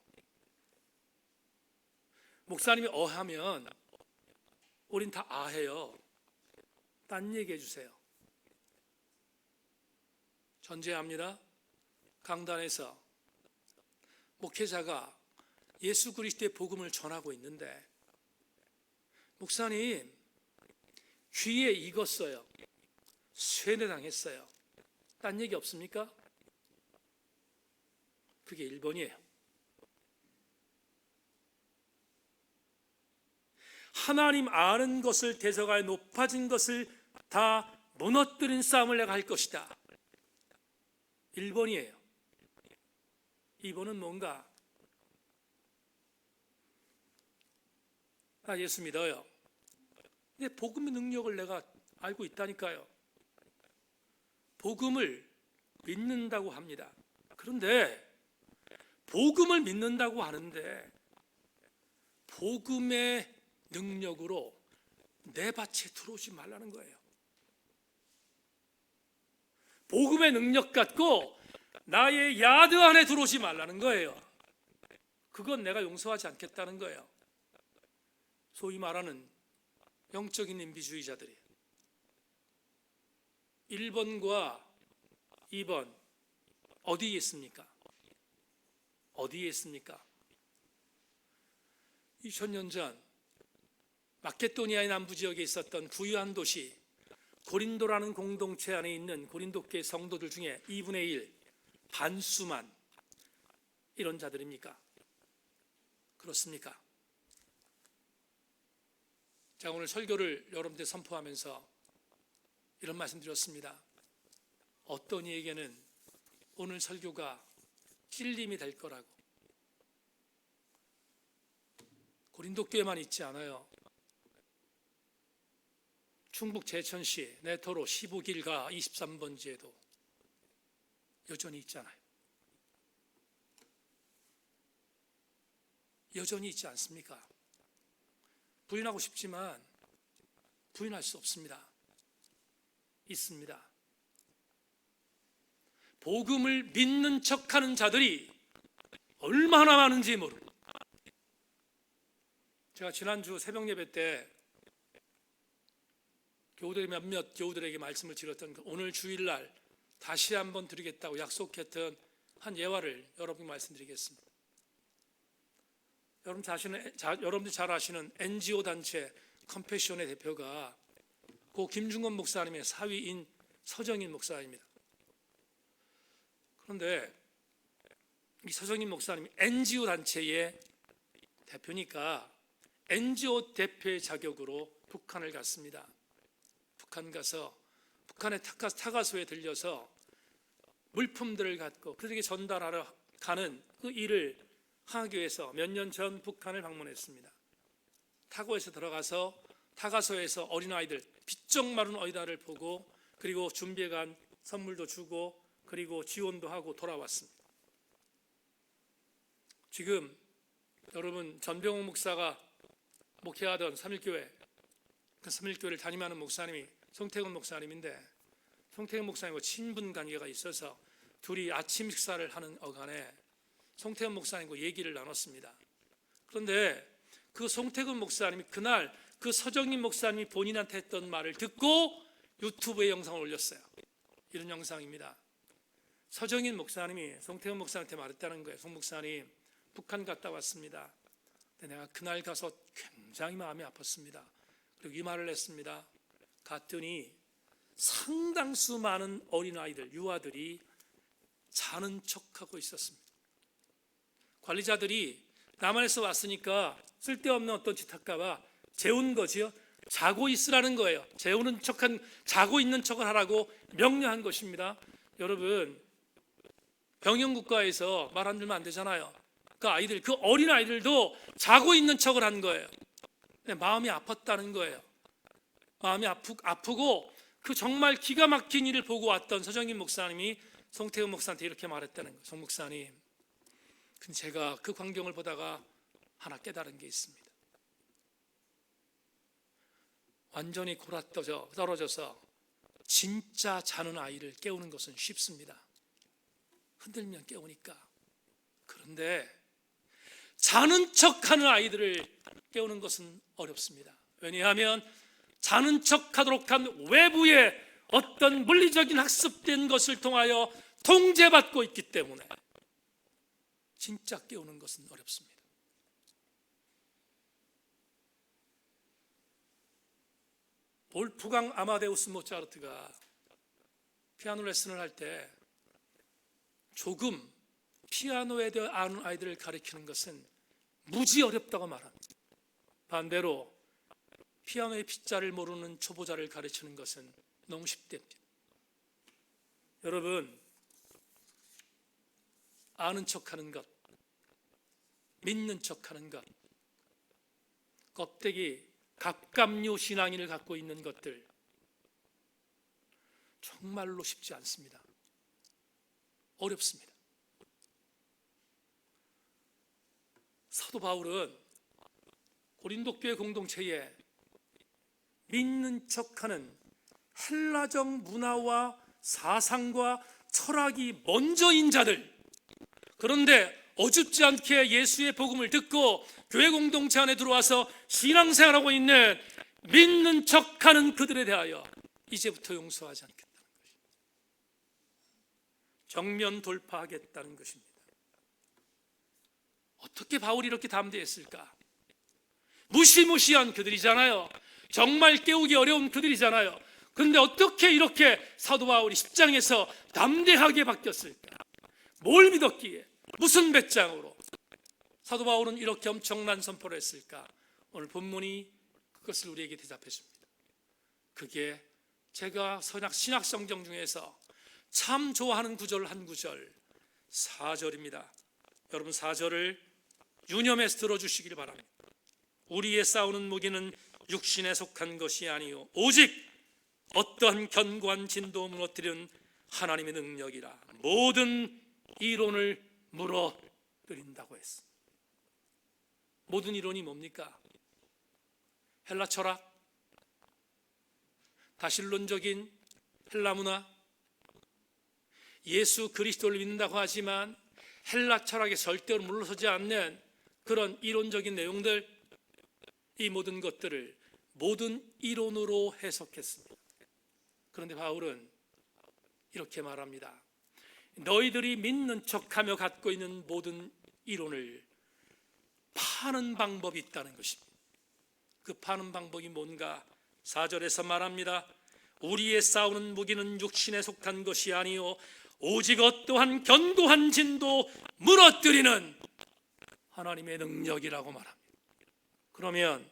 목사님이 어하면 우린 다 아해요. 딴 얘기 해주세요. 전제합니다. 강단에서 목회자가 예수 그리스도의 복음을 전하고 있는데 목사님 귀에 익었어요. 세뇌당했어요. 딴 얘기 없습니까? 그게 1번이에요. 하나님 아는 것을 대적하여 높아진 것을 다 무너뜨린 싸움을 내가 할 것이다. 1번이에요. 2번은 뭔가? 나 예수 믿어요. 근데 복음의 능력을 내가 알고 있다니까요. 복음을 믿는다고 합니다. 그런데 복음을 믿는다고 하는데 복음의 능력으로 내 밭에 들어오지 말라는 거예요. 복음의 능력 갖고 나의 야드 안에 들어오지 말라는 거예요. 그건 내가 용서하지 않겠다는 거예요. 소위 말하는 영적인 인비주의자들이 1번과 2번 어디에 있습니까? 어디에 있습니까? 2000년 전 마케도니아의 남부 지역에 있었던 부유한 도시 고린도라는 공동체 안에 있는 고린도교회 성도들 중에 2분의 1, 반수만 이런 자들입니까? 그렇습니까? 제가 오늘 설교를 여러분들 선포하면서 이런 말씀 드렸습니다. 어떤 이에게는 오늘 설교가 찔림이 될 거라고. 고린도 교회만 있지 않아요. 충북 제천시 내터로 15길가 23번지에도 여전히 있잖아요. 여전히 있지 않습니까? 부인하고 싶지만 부인할 수 없습니다. 있습니다. 복음을 믿는 척하는 자들이 얼마나 많은지 모르고, 제가 지난주 새벽 예배 때 교우들 몇몇 교우들에게 말씀을 드렸던 오늘 주일날 다시 한번 드리겠다고 약속했던 한 예화를 여러분께 말씀드리겠습니다. 여러분들 잘 아시는 NGO 단체 컴패션의 대표가 고 김중건 목사님의 사위인 서정인 목사입니다. 그런데 이 서정인 목사님이 NGO 단체의 대표니까 NGO 대표의 자격으로 북한을 갔습니다. 북한 가서 북한의 타가소에 들려서 물품들을 갖고 그들에게 전달하러 가는 그 일을 하기 위해서 몇 년 전 북한을 방문했습니다. 타고에서 들어가서 타가소에서 어린아이들, 비쩍 마른 어린아이를 보고 그리고 준비해간 선물도 주고 그리고 지원도 하고 돌아왔습니다. 지금 여러분 전병욱 목사가 목회하던 삼일교회, 그 삼일교회를 담임하는 목사님이 송태근 목사님인데, 송태근 목사님과 친분 관계가 있어서 둘이 아침 식사를 하는 어간에 송태근 목사님과 얘기를 나눴습니다. 그런데 그 송태근 목사님이 그날 그 서정인 목사님이 본인한테 했던 말을 듣고 유튜브에 영상을 올렸어요. 이런 영상입니다. 서정인 목사님이 송태근 목사님한테 말했다는 거예요. 송 목사님, 북한 갔다 왔습니다. 근데 내가 그날 가서 굉장히 마음이 아팠습니다. 그리고 이 말을 했습니다. 갔더니 상당수 많은 어린아이들, 유아들이 자는 척하고 있었습니다. 관리자들이 남한에서 왔으니까 쓸데없는 어떤 짓 할까 봐 재운 거지요. 자고 있으라는 거예요. 재우는 척한 자고 있는 척을 하라고 명령한 것입니다. 여러분, 병영국가에서 말 안 들으면 안 되잖아요. 그 아이들, 그 어린 아이들도 자고 있는 척을 한 거예요. 마음이 아팠다는 거예요. 마음이 아프고 그 정말 기가 막힌 일을 보고 왔던 서정인 목사님이 송태우 목사한테 이렇게 말했다는 거예요. 송 목사님, 근데 제가 그 광경을 보다가 하나 깨달은 게 있습니다. 완전히 떨어져서 진짜 자는 아이를 깨우는 것은 쉽습니다. 흔들면 깨우니까. 그런데 자는 척하는 아이들을 깨우는 것은 어렵습니다. 왜냐하면 자는 척하도록 한 외부의 어떤 물리적인 학습된 것을 통하여 통제받고 있기 때문에 진짜 깨우는 것은 어렵습니다. 볼프강 아마데우스 모차르트가 피아노 레슨을 할 때 조금 피아노에 대해 아는 아이들을 가르치는 것은 무지 어렵다고 말합니다. 반대로 피아노의 P자를 모르는 초보자를 가르치는 것은 너무 쉽답니다. 여러분, 아는 척하는 것, 믿는 척하는 것, 껍데기 갑갑류 신앙인을 갖고 있는 것들 정말로 쉽지 않습니다. 어렵습니다. 사도 바울은 고린도 교회 공동체에 믿는 척하는 헬라적 문화와 사상과 철학이 먼저인 자들, 그런데 어줍지 않게 예수의 복음을 듣고 교회 공동체 안에 들어와서 신앙생활하고 있는 믿는 척하는 그들에 대하여 이제부터 용서하지 않겠다는 것입니다. 정면 돌파하겠다는 것입니다. 어떻게 바울이 이렇게 담대했을까? 무시무시한 그들이잖아요. 정말 깨우기 어려운 그들이잖아요. 그런데 어떻게 이렇게 사도 바울이 10장에서 담대하게 바뀌었을까? 뭘 믿었기에? 무슨 배짱으로 사도 바울은 이렇게 엄청난 선포를 했을까? 오늘 본문이 그것을 우리에게 대답해 줍니다. 그게 제가 신약 성경 중에서 참 좋아하는 구절 한 구절, 4절입니다. 여러분, 4절을 유념해서 들어주시길 바랍니다. 우리의 싸우는 무기는 육신에 속한 것이 아니요 오직 어떠한 견고한 진도 무너뜨리는 하나님의 능력이라. 모든 이론을 무너뜨린다고 했습니다. 모든 이론이 뭡니까? 헬라 철학, 다신론적인 헬라 문화, 예수 그리스도를 믿는다고 하지만 헬라 철학에 절대로 물러서지 않는 그런 이론적인 내용들, 이 모든 것들을 모든 이론으로 해석했습니다. 그런데 바울은 이렇게 말합니다. 너희들이 믿는 척하며 갖고 있는 모든 이론을 파는 방법이 있다는 것입니다. 그 파는 방법이 뭔가? 4절에서 말합니다. 우리의 싸우는 무기는 육신에 속한 것이 아니요 오직 어떠한 견고한 진도 무너뜨리는 하나님의 능력이라고 말합니다. 그러면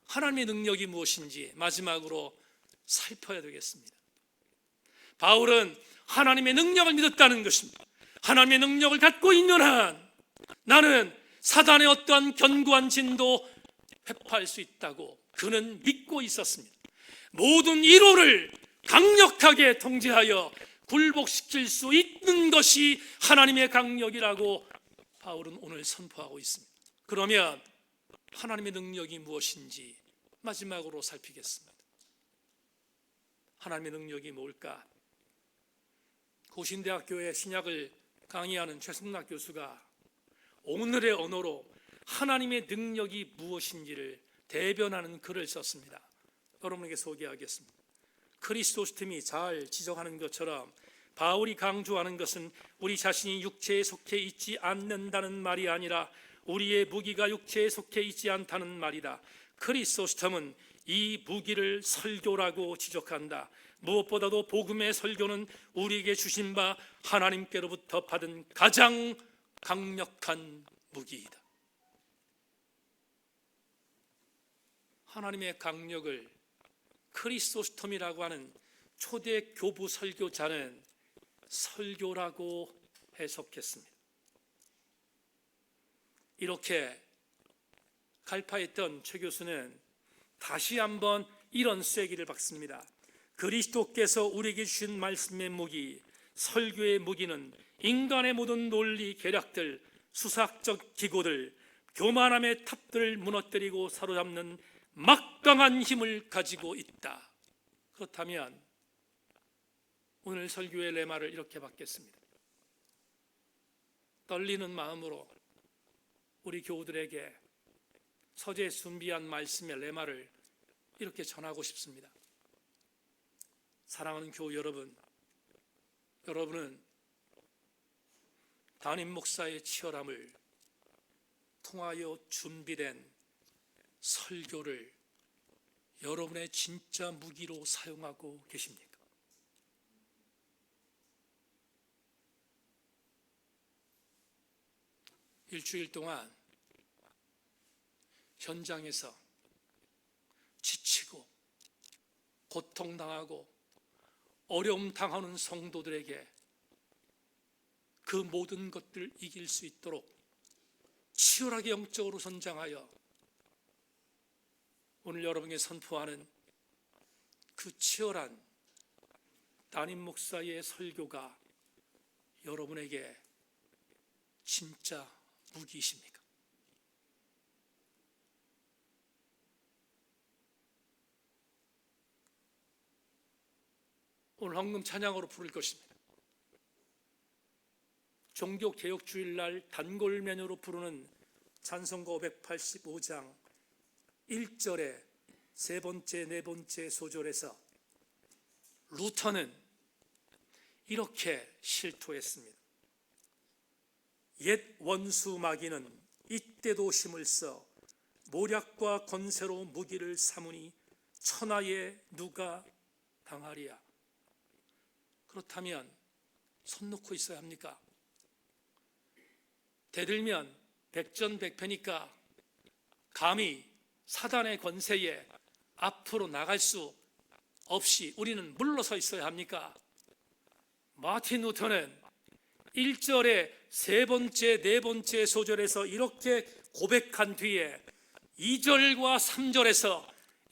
하나님의 능력이 무엇인지 마지막으로 살펴야 되겠습니다. 바울은 하나님의 능력을 믿었다는 것입니다. 하나님의 능력을 갖고 있는 한 나는 사단의 어떠한 견고한 진도 회파할 수 있다고 그는 믿고 있었습니다. 모든 이론을 강력하게 통제하여 굴복시킬 수 있는 것이 하나님의 강력이라고 바울은 오늘 선포하고 있습니다. 그러면 하나님의 능력이 무엇인지 마지막으로 살피겠습니다. 하나님의 능력이 뭘까? 고신대학교의 신약을 강의하는 최승락 교수가 오늘의 언어로 하나님의 능력이 무엇인지를 대변하는 글을 썼습니다. 여러분에게 소개하겠습니다. 크리스토스톰이 잘 지적하는 것처럼 바울이 강조하는 것은 우리 자신이 육체에 속해 있지 않는다는 말이 아니라 우리의 무기가 육체에 속해 있지 않다는 말이다. 크리스토스톰은 이 무기를 설교라고 지적한다. 무엇보다도 복음의 설교는 우리에게 주신 바 하나님께로부터 받은 가장 강력한 무기이다. 하나님의 강력을 크리소스톰이라고 하는 초대 교부 설교자는 설교라고 해석했습니다. 이렇게 갈파했던 최 교수는 다시 한번 이런 쐐기를 박습니다. 그리스도께서 우리에게 주신 말씀의 무기, 설교의 무기는 인간의 모든 논리 계략들, 수사학적 기고들, 교만함의 탑들을 무너뜨리고 사로잡는 막강한 힘을 가지고 있다. 그렇다면 오늘 설교의 레마를 이렇게 받겠습니다. 떨리는 마음으로 우리 교우들에게 서재에 준비한 말씀의 레마를 이렇게 전하고 싶습니다. 사랑하는 교우 여러분, 여러분은 담임 목사의 치열함을 통하여 준비된 설교를 여러분의 진짜 무기로 사용하고 계십니까? 일주일 동안 현장에서 지치고 고통당하고 어려움 당하는 성도들에게 그 모든 것들을 이길 수 있도록 치열하게 영적으로 선장하여 오늘 여러분에게 선포하는 그 치열한 담임 목사의 설교가 여러분에게 진짜 무기이십니까? 오늘 헌금 찬양으로 부를 것입니다. 종교개혁주일날 단골 메뉴로 부르는 찬송가 585장 1절의 세 번째, 네 번째 소절에서 루터는 이렇게 실토했습니다. 옛 원수 마귀는 이때도 힘을 써 모략과 권세로 무기를 삼으니 천하에 누가 당하리야. 그렇다면 손 놓고 있어야 합니까? 대들면 백전백패니까 감히 사단의 권세에 앞으로 나갈 수 없이 우리는 물러서 있어야 합니까? 마틴 루터는 1절의 세 번째, 네 번째 소절에서 이렇게 고백한 뒤에 2절과 3절에서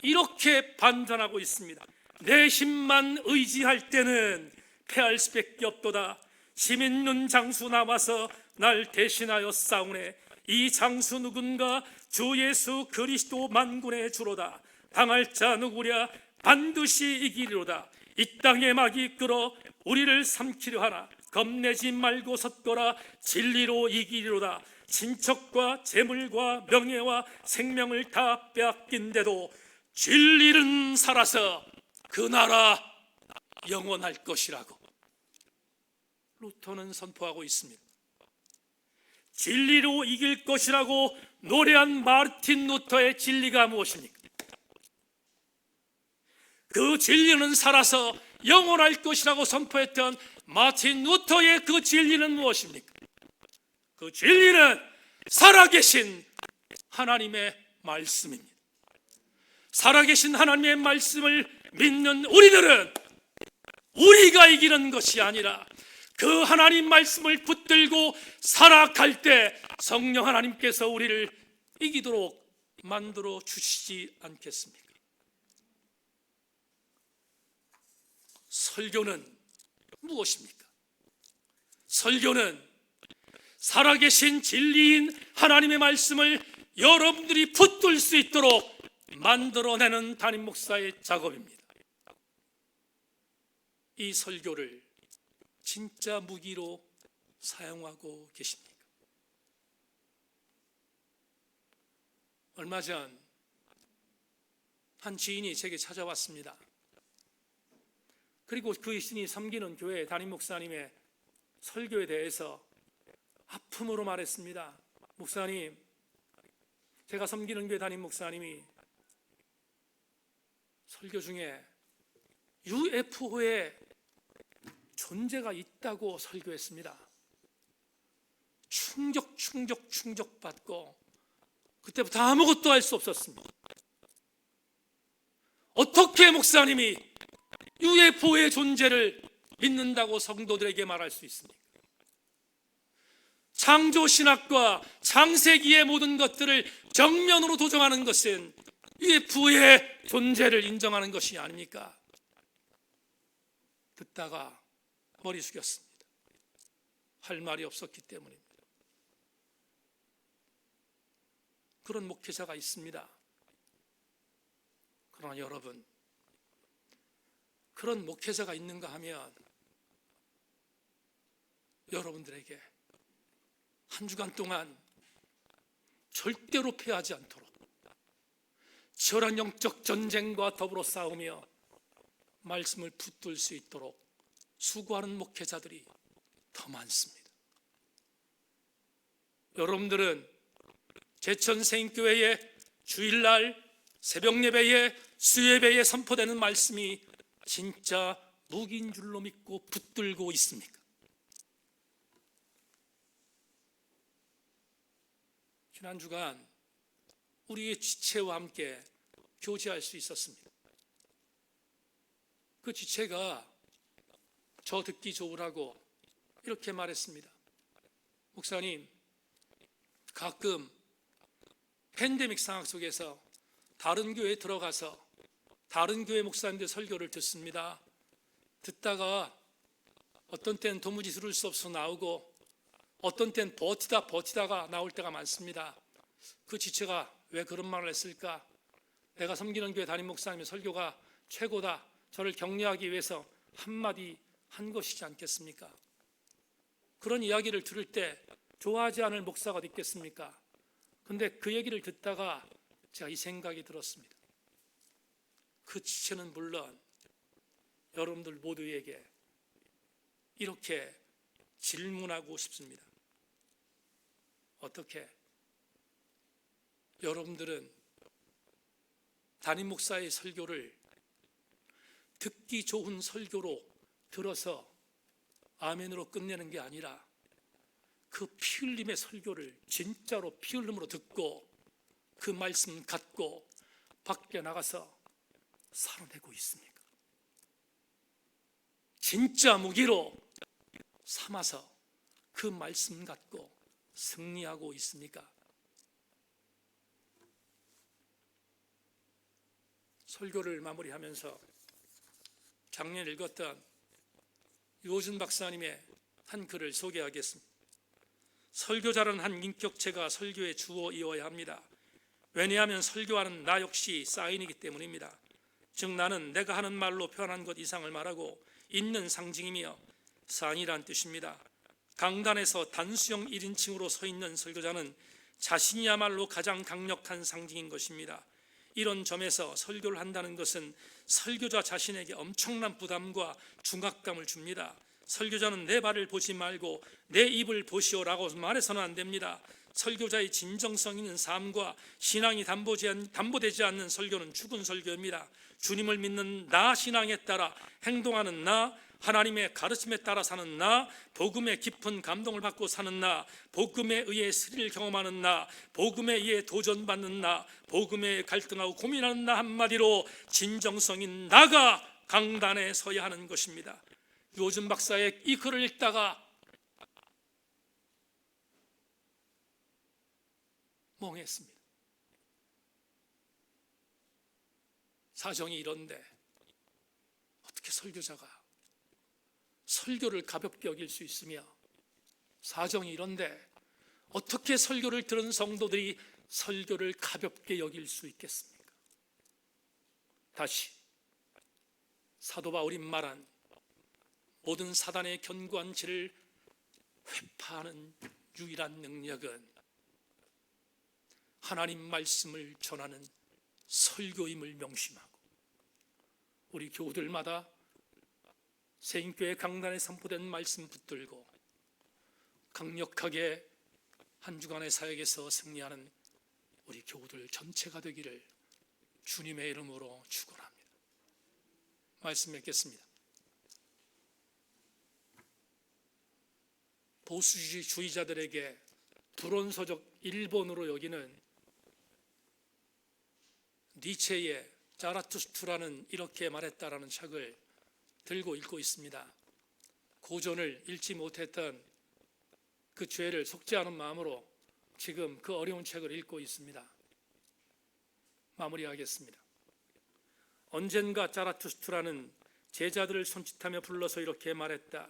이렇게 반전하고 있습니다. 내 힘만 의지할 때는 패할 수밖에 없도다. 힘 있는 장수 남아서 날 대신하여 싸우네. 이 장수 누군가 주 예수 그리스도 만군의 주로다. 당할 자 누구랴 반드시 이기리로다. 이 땅에 막이 끌어 우리를 삼키려 하나 겁내지 말고 섰거라. 진리로 이기리로다. 친척과 재물과 명예와 생명을 다 빼앗긴데도 진리는 살아서 그 나라 영원할 것이라고 루터는 선포하고 있습니다. 진리로 이길 것이라고 노래한 마르틴 루터의 진리가 무엇입니까? 그 진리는 살아서 영원할 것이라고 선포했던 마틴 루터의 그 진리는 무엇입니까? 그 진리는 살아계신 하나님의 말씀입니다. 살아계신 하나님의 말씀을 믿는 우리들은 우리가 이기는 것이 아니라 그 하나님 말씀을 붙들고 살아갈 때 성령 하나님께서 우리를 이기도록 만들어 주시지 않겠습니까? 설교는 무엇입니까? 설교는 살아계신 진리인 하나님의 말씀을 여러분들이 붙들 수 있도록 만들어내는 담임 목사의 작업입니다. 이 설교를 진짜 무기로 사용하고 계십니까? 얼마 전 한 지인이 제게 찾아왔습니다. 그리고 그 신이 섬기는 교회 담임 목사님의 설교에 대해서 아픔으로 말했습니다. 목사님, 제가 섬기는 교회 담임 목사님이 설교 중에 UFO의 존재가 있다고 설교했습니다. 충격받고 그때부터 아무것도 할 수 없었습니다. 어떻게 목사님이 UFO의 존재를 믿는다고 성도들에게 말할 수 있습니까? 창조신학과 창세기의 모든 것들을 정면으로 도정하는 것은 UFO의 존재를 인정하는 것이 아닙니까? 듣다가 머리 숙였습니다. 할 말이 없었기 때문입니다. 그런 목회자가 있습니다. 그러나 여러분, 그런 목회자가 있는가 하면 여러분들에게 한 주간 동안 절대로 패하지 않도록 치열한 영적 전쟁과 더불어 싸우며 말씀을 붙들 수 있도록 수고하는 목회자들이 더 많습니다. 여러분들은 제천세인교회의 주일날 새벽 예배에 수예배에 선포되는 말씀이 진짜 무기인 줄로 믿고 붙들고 있습니까? 지난 주간 우리의 지체와 함께 교제할 수 있었습니다. 그 지체가 저 듣기 좋으라고 이렇게 말했습니다. 목사님, 가끔 팬데믹 상황 속에서 다른 교회에 들어가서 다른 교회 목사님들 설교를 듣습니다. 듣다가 어떤 때는 도무지 들을 수 없어 나오고 어떤 때는 버티다가 나올 때가 많습니다. 그 지체가 왜 그런 말을 했을까? 내가 섬기는 교회 담임 목사님의 설교가 최고다, 저를 격려하기 위해서 한마디 한 것이지 않겠습니까? 그런 이야기를 들을 때 좋아하지 않을 목사가 어디 있겠습니까? 근데 그 얘기를 듣다가 제가 이 생각이 들었습니다. 그 지체는 물론 여러분들 모두에게 이렇게 질문하고 싶습니다. 어떻게 여러분들은 담임 목사의 설교를 듣기 좋은 설교로 들어서 아멘으로 끝내는 게 아니라 그 피 흘림의 설교를 진짜로 피 흘림으로 듣고 그 말씀 갖고 밖에 나가서 살아내고 있습니까? 진짜 무기로 삼아서 그 말씀 갖고 승리하고 있습니까? 설교를 마무리하면서 작년 읽었던 유호준 박사님의 한 글을 소개하겠습니다. 설교자라는 한 인격체가 설교의 주어이어야 합니다. 왜냐하면 설교하는 나 역시 사인이기 때문입니다. 즉 나는 내가 하는 말로 표현한 것 이상을 말하고 있는 상징이며 사인이란 뜻입니다. 강단에서 단수형 1인칭으로 서 있는 설교자는 자신이야말로 가장 강력한 상징인 것입니다. 이런 점에서 설교를 한다는 것은 설교자 자신에게 엄청난 부담과 중압감을 줍니다. 설교자는 내 발을 보지 말고 내 입을 보시오라고 말해서는 안 됩니다. 설교자의 진정성 있는 삶과 신앙이 담보되지 않는 설교는 죽은 설교입니다. 주님을 믿는 나 신앙에 따라 행동하는 나, 하나님의 가르침에 따라 사는 나, 복음의 깊은 감동을 받고 사는 나, 복음에 의해 스릴을 경험하는 나, 복음에 의해 도전받는 나, 복음에 의해 갈등하고 고민하는 나, 한마디로 진정성인 나가 강단에 서야 하는 것입니다. 유호준 박사의 이 글을 읽다가 멍했습니다. 사정이 이런데 어떻게 설교자가 설교를 가볍게 여길 수 있으며, 사정이 이런데 어떻게 설교를 들은 성도들이 설교를 가볍게 여길 수 있겠습니까? 다시 사도 바울이 말한 모든 사단의 견고한 질을 회파하는 유일한 능력은 하나님 말씀을 전하는 설교임을 명심하고 우리 교우들마다 세인교회 강단에 선포된 말씀 붙들고 강력하게 한 주간의 사역에서 승리하는 우리 교우들 전체가 되기를 주님의 이름으로 축원합니다. 말씀 맺겠습니다. 보수주의자들에게 불온서적 일본으로 여기는 니체의 자라투스트라는 이렇게 말했다라는 책을 들고 읽고 있습니다. 고전을 읽지 못했던 그 죄를 속죄하는 마음으로 지금 그 어려운 책을 읽고 있습니다. 마무리하겠습니다. 언젠가 자라투스트라는 제자들을 손짓하며 불러서 이렇게 말했다.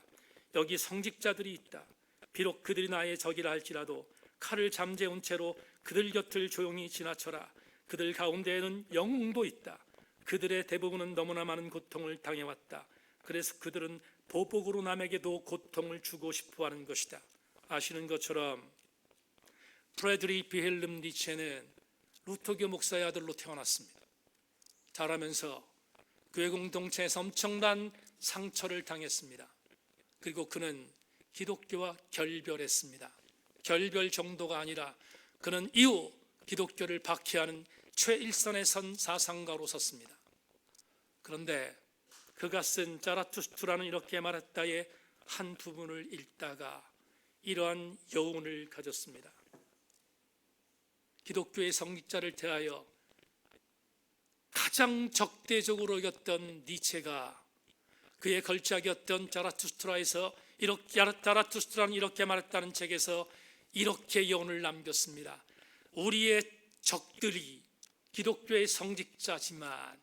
여기 성직자들이 있다. 비록 그들이 나의 적이라 할지라도 칼을 잠재운 채로 그들 곁을 조용히 지나쳐라. 그들 가운데에는 영웅도 있다. 그들의 대부분은 너무나 많은 고통을 당해왔다. 그래서 그들은 보복으로 남에게도 고통을 주고 싶어하는 것이다. 아시는 것처럼 프레드리 비헬름 니체는 루터교 목사의 아들로 태어났습니다. 자라면서 교회 공동체에서 엄청난 상처를 당했습니다. 그리고 그는 기독교와 결별했습니다. 결별 정도가 아니라 그는 이후 기독교를 박해하는 최일선에 선 사상가로 섰습니다. 그런데 그가 쓴 자라투스트라는 이렇게 말했다의 한 부분을 읽다가 이러한 여운을 가졌습니다. 기독교의 성직자를 대하여 가장 적대적으로 여겼던 니체가 그의 걸작이었던 자라투스트라에서 자라투스트라는 이렇게 말했다는 책에서 이렇게 여운을 남겼습니다. 우리의 적들이 기독교의 성직자지만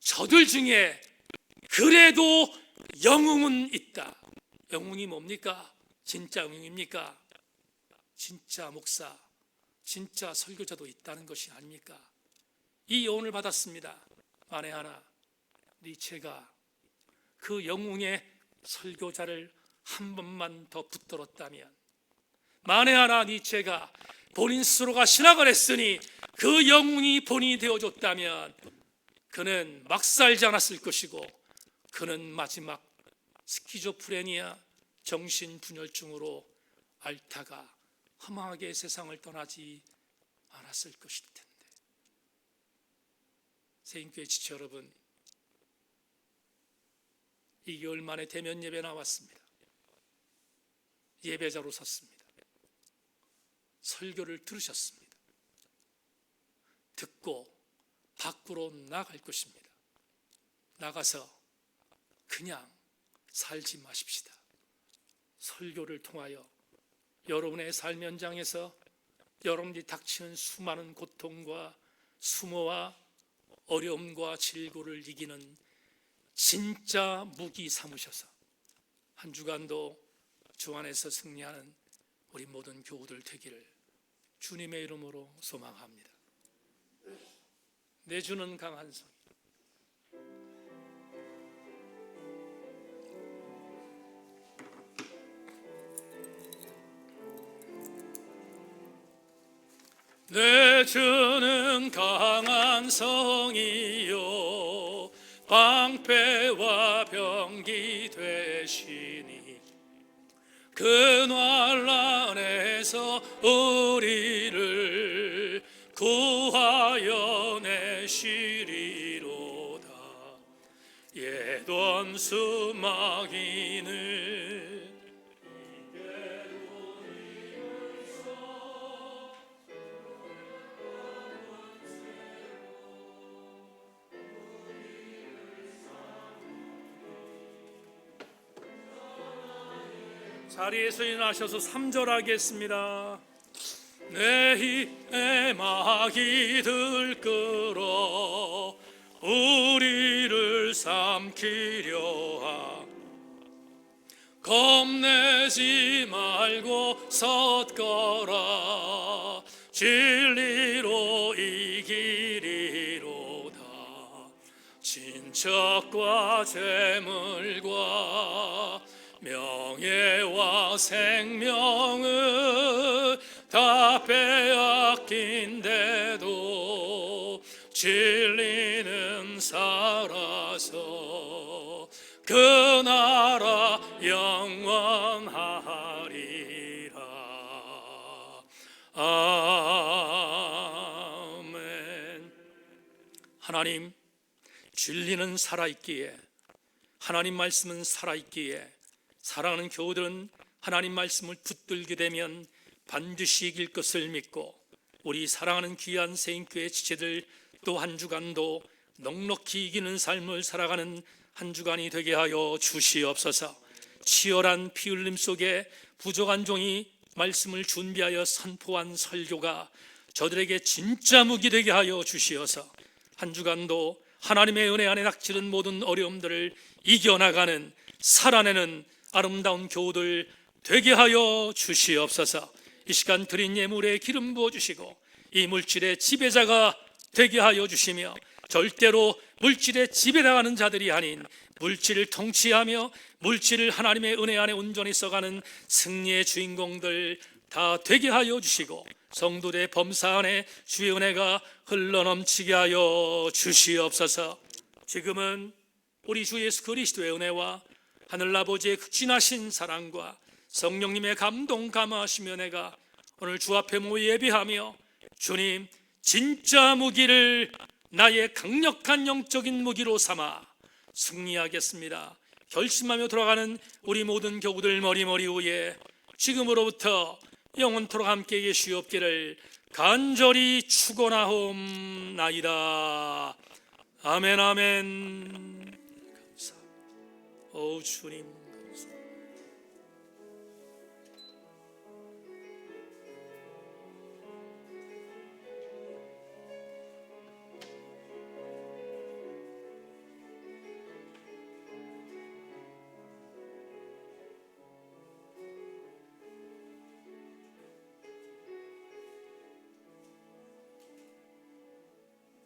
저들 중에 그래도 영웅은 있다. 영웅이 뭡니까? 진짜 영웅입니까? 진짜 목사, 진짜 설교자도 있다는 것이 아닙니까? 이 여운을 받았습니다. 만에 하나 니체가 그 영웅의 설교자를 한 번만 더 붙들었다면, 만에 하나 니체가 본인 스스로가 신학을 했으니 그 영웅이 본인이 되어줬다면 그는 막 살지 않았을 것이고 그는 마지막 스키조프레니아 정신분열증으로 앓다가 허망하게 세상을 떠나지 않았을 것일 텐데. 세인교회 지체 여러분, 2개월 만에 대면 예배 나왔습니다. 예배자로 섰습니다. 설교를 들으셨습니다. 듣고 밖으로 나갈 것입니다. 나가서 그냥 살지 마십시다. 설교를 통하여 여러분의 삶 현장에서 여러분이 닥치는 수많은 고통과 수모와 어려움과 질고를 이기는 진짜 무기 삼으셔서 한 주간도 주 안에서 승리하는 우리 모든 교우들 되기를 주님의 이름으로 소망합니다. 내 주는 강한 성, 내 주는 강한 성이요 방패와 병기 되시니 그 난란에서 우리를 구하여 내시리로다. 옛 원수 마귀는 자리에서 일어나셔서 3절 하겠습니다. 내 힘에 마귀 들끓어 우리를 삼키려 하 겁내지 말고 섰거라 진리로 이기리로다. 친척과 재물과 명예와 생명을 다 빼앗긴데도 진리는 살아서 그 나라 영원하리라. 아멘. 하나님, 진리는 살아있기에, 하나님 말씀은 살아있기에 사랑하는 교우들은 하나님 말씀을 붙들게 되면 반드시 이길 것을 믿고 우리 사랑하는 귀한 세인교회 지체들 또 한 주간도 넉넉히 이기는 삶을 살아가는 한 주간이 되게 하여 주시옵소서. 치열한 피 흘림 속에 부족한 종이 말씀을 준비하여 선포한 설교가 저들에게 진짜 무기 되게 하여 주시어서 한 주간도 하나님의 은혜 안에 닥치는 모든 어려움들을 이겨나가는 살아내는 아름다운 교우들 되게 하여 주시옵소서. 이 시간 드린 예물에 기름 부어주시고 이 물질의 지배자가 되게 하여 주시며 절대로 물질에 지배당하는 자들이 아닌 물질을 통치하며 물질을 하나님의 은혜 안에 온전히 써가는 승리의 주인공들 다 되게 하여 주시고 성도들의 범사 안에 주의 은혜가 흘러넘치게 하여 주시옵소서. 지금은 우리 주 예수 그리스도의 은혜와 하늘아버지의 극진하신 사랑과 성령님의 감동 감화하시며 내가 오늘 주 앞에 모여 예배하며 주님 진짜 무기를 나의 강력한 영적인 무기로 삼아 승리하겠습니다 결심하며 돌아가는 우리 모든 교우들 머리머리 위에 지금으로부터 영원토록 함께 계시옵기를 간절히 축원하옵나이다. 아멘 아멘. 감사합니다. 오 주님